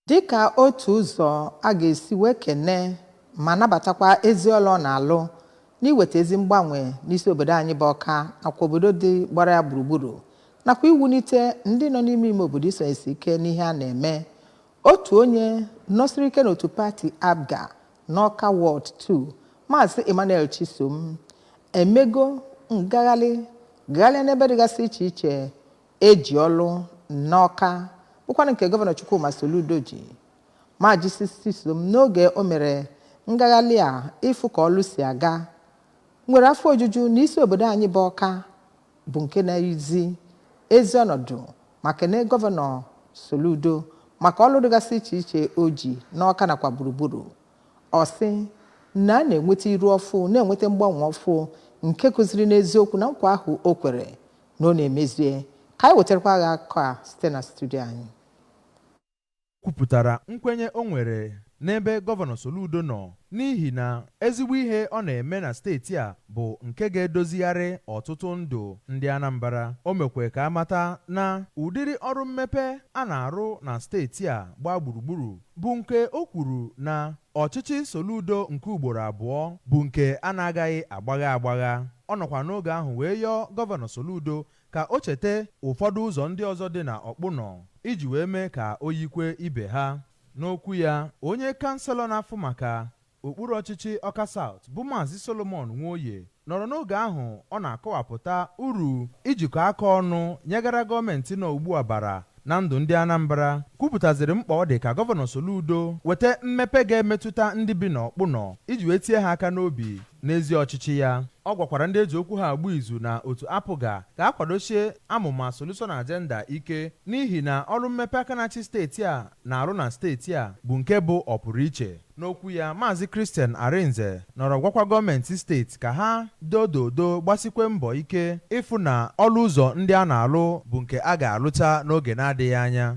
dịka otu ụzọ a ga-esi wee kene ma nabatakwa ezi ọlụ ọ na-alụ n'iweta ezi mgbanwe n'isi obodo anyị bụ Ọka nakwa obodo dị gbara ya gburugburu nakwa iwulite ndị nọ n'ime ime obodo isonyesi ike n'ihe a na-eme. Otu onye nọsiri ike n'otu pati APGA n'Ọka Ward 2 Maazị Emmanuel Chisom emego ngagharị n'ebe dịgasị iche iche eji ọlụ n'Ọka bụkwana nke gọvanọ Chukwuma Soludo ji. Maazị Chisom n'oge o mere ngagharị a ịfụ ka ọlụ si aga nwere afọ ojuju n'isi obodo anyị bụ Ọka bụ nke na-ezi ezi ọnọdụ maka na gọvanọ Soludo maka ọlụ dịgasị iche iche o ji n'Ọka nakwa gburugburu. Ọ sị na a na-enweta iru ọfụ na-enweta mgbanwe ọfụ nke kụziri n'eziokwu na nkwa ahụ o kwere na ọ na-emezie. Ka anyị wetarakwa agha akụkọ a site na studio anyị. Kwupụtara nkwenye o nwere n'ebe gọvanọ Soludo nọ n'ihi na ezigbo ihe ọ na-eme na steeti a bụ nke ga-edozigharị ọtụtụ ndụ ndị Anambra. O mekwe ka amata na ụdịrị ọrụ mmepe a na-arụ na steeti a gbaa gburugburu bụ nke o kwuru na ọchịchị Soludo nke ugboro abụọ bụ nke a na-agaghị agbagha. Ọ nọkwa n'oge ahụ wee yọọ gọvanọ Soludo ka o cheta ụfọdụ ụzọ ndị ọzọ dị na ọkpụnọ iji wee mee ka o yikwe ibe ha. N'okwu ya, onye kanselọ na-afụ maka okpuru ọchịchị Ọka South bụ Maazị Solomon Nwoye nọrọ n'oge ahụ ọ na-akọwapụta uru ijikọ aka ọnụ nyegara gọọmenti nọ ugbu a bara na ndụ ndị Anambra. Kwupụtaziri mkpa ọ dị ka gọvanọ Soludo weta mmepe ga-emetụta ndị bi n'ọkpụnọ iji wee tie ha aka n'obi n'ezi ọchịchị ya. Ọ gwakwara ndị eji okwu ha agba izu na otu APGA ka a kwadochie amụma solution agenda ike n'ihi na ọrụ mmepe aka na-achị steeti a na-arụ na steeti a bụ nke bụ ọpụrụ iche. N'okwu ya, Maazị Christian Arinze nọrọ gwakwa gọọmenti steeti ka ha dododo gbasikwe mbọ ike ịfụ na ọrụ ụzọ ndị a na-alụ bụ nke a ga-alụcha n'oge na-adịghị anya.